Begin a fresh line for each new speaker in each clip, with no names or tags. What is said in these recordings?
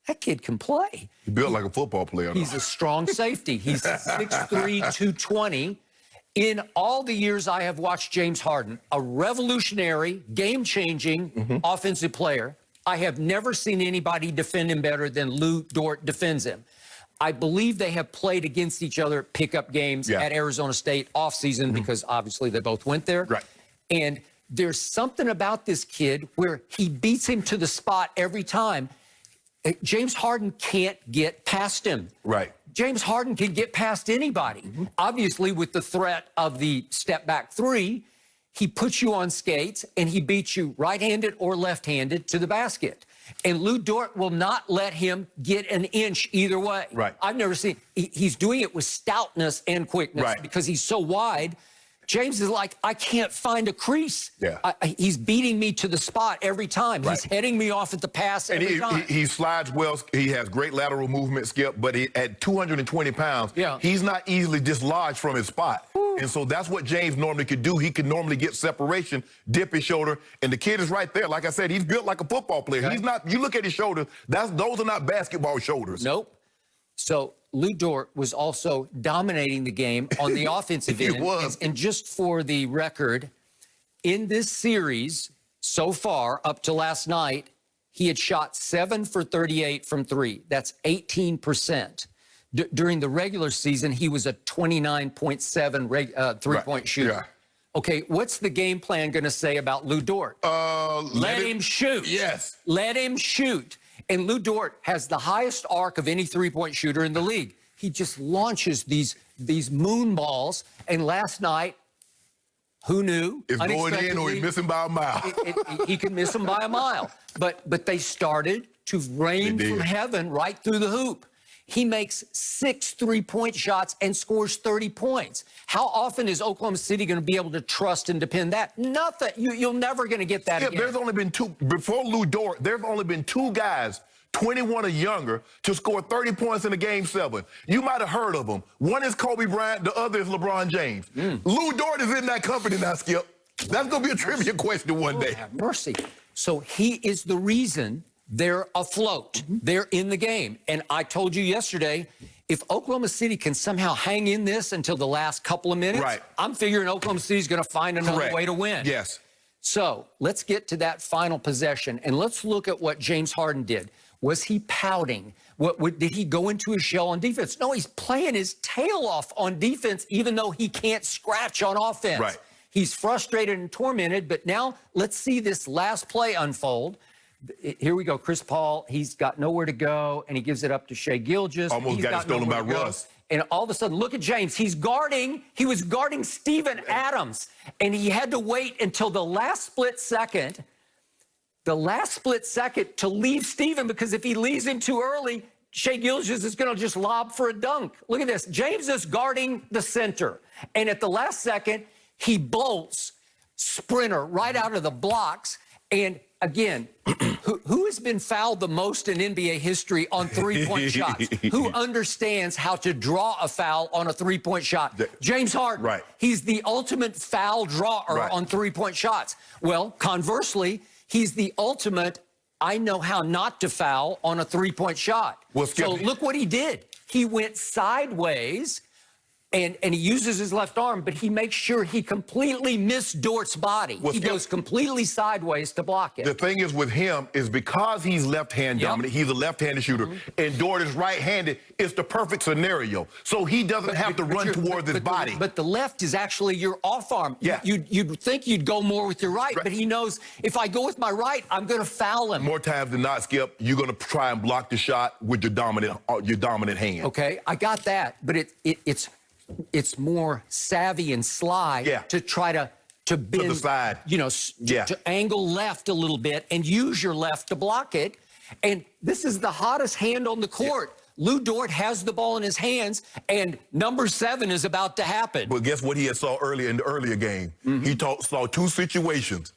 that kid can play.
He built like a football player.
He's a strong safety. He's 6'3", 220. In all the years I have watched James Harden, a revolutionary, game-changing offensive player, I have never seen anybody defend him better than Lou Dort defends him. I believe they have played against each other pickup games at Arizona State off-season because obviously they both went there.
Right.
And there's something about this kid where he beats him to the spot every time. James Harden can't get past him.
Right.
James Harden can get past anybody. Obviously, with the threat of the step-back three, he puts you on skates and he beats you right-handed or left-handed to the basket. And Lou Dort will not let him get an inch either way.
Right.
I've never seen, he's doing it with stoutness and quickness because he's so wide. James is like, I can't find a crease.
Yeah.
He's beating me to the spot every time. He's heading me off at the pass every time.
He slides well. He has great lateral movement, Skip, but at 220 pounds, he's not easily dislodged from his spot. And so that's what James normally could do. He can normally get separation, dip his shoulder, and the kid is right there. Like I said, he's built like a football player. He's not, you look at his shoulders, those are not basketball shoulders.
Nope. So Lou Dort was also dominating the game on the offensive end.
He was.
And just for the record, in this series so far, up to last night, he had shot 7 for 38 from three. That's 18%. During the regular season, he was a 29.7 three-point shooter.
Yeah.
Okay, what's the game plan going to say about Lou Dort? Let him shoot.
Yes.
Let him shoot. And Lou Dort has the highest arc of any three-point shooter in the league. He just launches these moon balls. And last night, who knew?
It's going in or he's missing by a mile.
He could miss them by a mile. But they started to rain from heaven right through the hoop. He makes 6 three-point shots and scores 30 points. How often is Oklahoma City going to be able to trust and depend that? Nothing. You're never going to get that again.
There's only been two, before Lou Dort, there's only been 2 guys, 21 or younger, to score 30 points in a Game 7. You might have heard of them. One is Kobe Bryant, the other is LeBron James. Lou Dort is in that company now, Skip. That's going to be a trivia question one day.
Have mercy. So he is the reason they're afloat. They're in the game. And I told you yesterday, if Oklahoma City can somehow hang in this until the last couple of minutes, I'm figuring Oklahoma City's going to find another way to win.
Yes.
So let's get to that final possession, and let's look at what James Harden did. Was he pouting? Did he go into his shell on defense? No, he's playing his tail off on defense, even though he can't scratch on offense.
Right.
He's frustrated and tormented, but now let's see this last play unfold. Here we go. Chris Paul, he's got nowhere to go, and he gives it up to Shai Gilgeous.
Almost got it stolen by Russ.
And all of a sudden, look at James. He was guarding Steven Adams, and he had to wait until the last split second to leave Steven, because if he leaves him too early, Shai Gilgeous is going to just lob for a dunk. Look at this. James is guarding the center, and at the last second, he bolts sprinter right out of the blocks. And again, who has been fouled the most in NBA history on three-point shots? Who understands how to draw a foul on a three-point shot? James Harden.
Right.
He's the ultimate foul drawer on three-point shots. Well, conversely, he's the ultimate, I know how not to foul on a three-point shot.
Well,
so look what he did. He went sideways, and he uses his left arm, but he makes sure he completely missed Dort's body. He goes completely sideways to block it.
The thing is with him is because he's left-hand dominant, he's a left-handed shooter, and Dort is right-handed, it's the perfect scenario. So he doesn't have to run towards his body.
But the left is actually your off arm. Yeah. You'd think you'd go more with your right, but he knows if I go with my right, I'm going to foul him.
More times than not, Skip, you're going to try and block the shot with your dominant hand.
Okay, I got that, but it's more savvy and sly to try to bend,
to the side.
you know, to angle left a little bit and use your left to block it. And this is the hottest hand on the court. Lou Dort has the ball in his hands, and number 7 is about to happen.
But guess what he had saw earlier in the earlier game? He saw 2 situations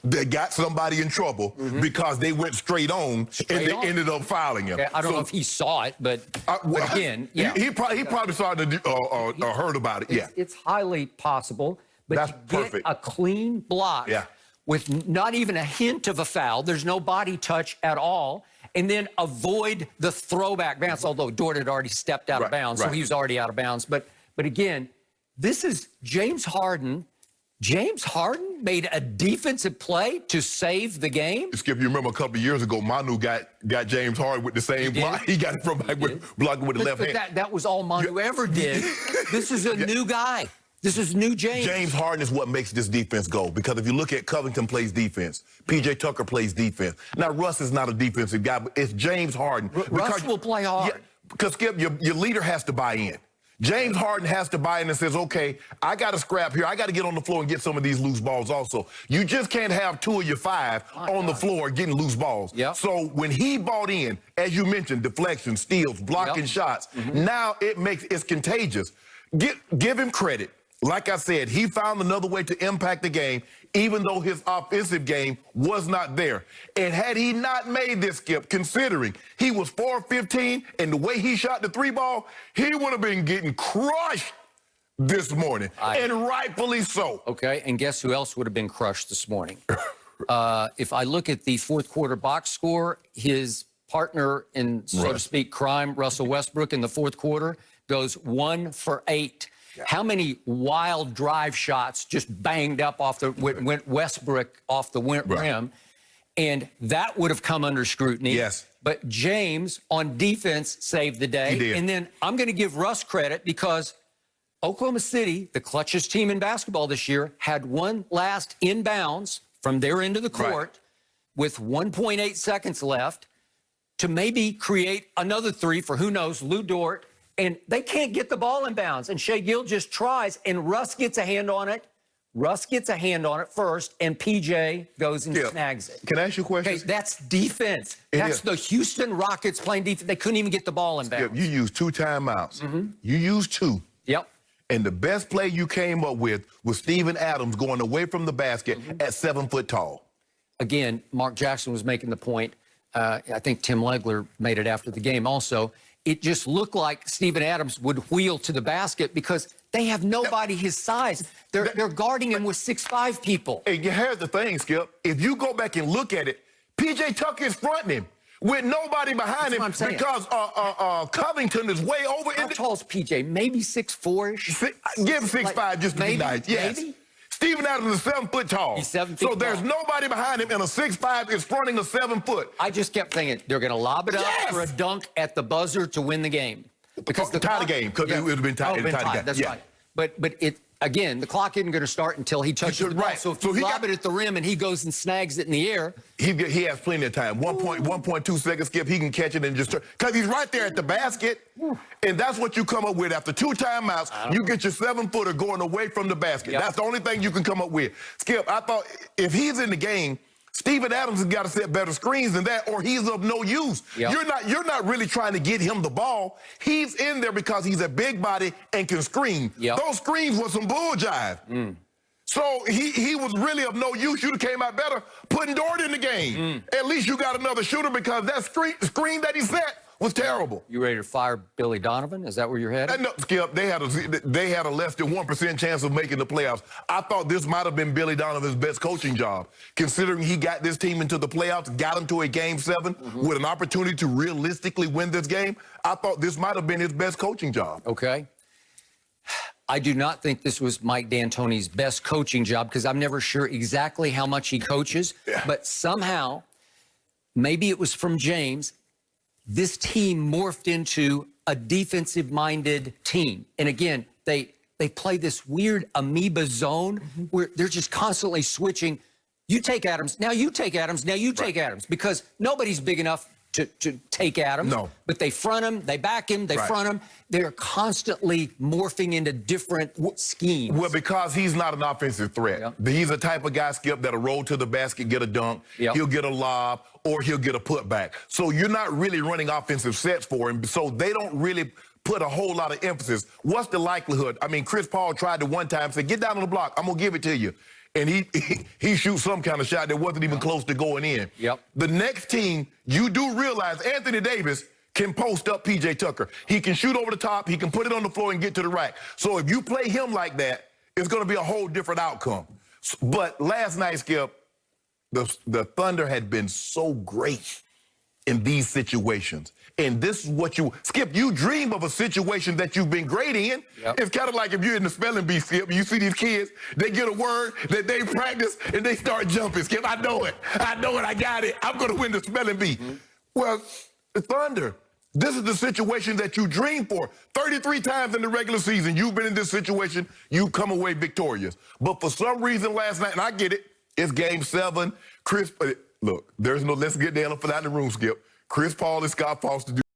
that got somebody in trouble because they went straight on and they ended up fouling him.
Okay, I don't know if he saw it, but again,
he probably saw it or heard about it.
It's highly possible. But
that's
to get
perfect.
a clean block with not even a hint of a foul, there's no body touch at all, and then avoid the throwback bounce, although Dort had already stepped out of bounds, so he was already out of bounds. But again, this is James Harden. James Harden made a defensive play to save the game.
Skip, you remember a couple of years ago, Manu got James Harden with the same block. He got it from blocking with the left hand.
That was all Manu ever did. This is a new guy. This is new James.
James Harden is what makes this defense go. Because if you look at Covington plays defense, P.J. Tucker plays defense. Now, Russ is not a defensive guy, but it's James Harden.
Russ will play hard.
Because, Skip, your leader has to buy in. James Harden has to buy in and says, okay, I got to scrap here. I got to get on the floor and get some of these loose balls also. You just can't have 2 of your 5 on the floor getting loose balls. So when he bought in, as you mentioned, deflection, steals, blocking shots, now it's contagious. Give him credit. Like I said, he found another way to impact the game, even though his offensive game was not there. And had he not made this, Skip, considering he was 4-15 and the way he shot the 3-ball, he would have been getting crushed this morning, and rightfully so.
Okay, and guess who else would have been crushed this morning? If I look at the fourth quarter box score, his partner in, so to speak, crime, Russell Westbrook, in the fourth quarter, goes 1 for 8. How many wild drive shots just banged up off the went Westbrook off the rim, and that would have come under scrutiny. But James on defense saved the day.
He did.
And then I'm going to give Russ credit because Oklahoma City, the clutchest team in basketball this year, had one last inbounds from their end of the court with 1.8 seconds left to maybe create another 3 for, who knows, Lou Dort. And they can't get the ball in bounds. And Shai Gilgeous tries, and Russ gets a hand on it. Russ gets a hand on it first, and PJ goes and snags it.
Can I ask you a question?
Okay, that's defense. That's the Houston Rockets playing defense. They couldn't even get the ball in bounds.
You used 2 timeouts. You used 2. And the best play you came up with was Steven Adams going away from the basket at 7 foot tall.
Again, Mark Jackson was making the point. I think Tim Legler made it after the game also. It just looked like Steven Adams would wheel to the basket because they have nobody his size. They're guarding him with 6'5" people.
And here's the thing, Skip. If you go back and look at it, P.J. Tucker is fronting him with nobody behind him because Covington is way over.
How tall is P.J.? Maybe 6'4"-ish?
Give him 6'5" just to be nice.
Maybe?
Steven Adams is 7 foot tall.
He's 7 feet
So there's nobody behind him, and a 6'5" is fronting a 7 foot.
I just kept thinking they're going to lob it up for a dunk at the buzzer to win the game.
Because tie the game, because it would have been tied.
That's right. But it again, the clock isn't going to start until he touches the ball. So if you lob it at the rim and he goes and snags it in the air,
he has plenty of time. 1.2 seconds, Skip. He can catch it and just turn, because he's right there at the basket. And that's what you come up with after 2 timeouts. You get your 7-footer going away from the basket. That's the only thing you can come up with. Skip, I thought if he's in the game, Steven Adams has got to set better screens than that, or he's of no use. You're not really trying to get him the ball. He's in there because he's a big body and can screen. Those screens were some bull jive. So he was really of no use. You'd have came out better putting Dort in the game. At least you got another shooter, because that screen that he set was terrible.
You ready to fire Billy Donovan? Is that where you're headed?
No, Skip, they had a less than 1% chance of making the playoffs. I thought this might have been Billy Donovan's best coaching job, considering he got this team into the playoffs, got them to a Game 7 with an opportunity to realistically win this game. I thought this might have been his best coaching job.
Okay. I do not think this was Mike D'Antoni's best coaching job, because I'm never sure exactly how much he coaches, but somehow, maybe it was from James, this team morphed into a defensive-minded team. And again, they play this weird amoeba zone where they're just constantly switching. You take Adams, now you take Adams, now you take Adams, because nobody's big enough to take Adams. But they front him, they back him, they front him. They're constantly morphing into different schemes.
Well, because he's not an offensive threat. He's a type of guy, Skip, that'll roll to the basket, get a dunk, he'll get a lob, or he'll get a putback. So you're not really running offensive sets for him, so they don't really put a whole lot of emphasis. What's the likelihood? I mean, Chris Paul tried to one time say, get down on the block, I'm going to give it to you. And he shoots some kind of shot that wasn't even close to going in. The next team, you do realize Anthony Davis can post up P.J. Tucker. He can shoot over the top. He can put it on the floor and get to the rack. So if you play him like that, it's going to be a whole different outcome. But last night, Skip, the Thunder had been so great in these situations. And this is what Skip, you dream of a situation that you've been great in.
Yep.
It's kind of like if you're in the spelling bee, Skip, you see these kids, they get a word that they practice and they start jumping. Skip, I know it. I got it. I'm going to win the spelling bee. Mm-hmm. Well, the Thunder, this is the situation that you dream for. 33 times in the regular season, you've been in this situation, you come away victorious. But for some reason last night, and I get it, it's game 7. Look, there's no, let's get the elephant out of the room, Skip. Chris Paul and Scott Foster do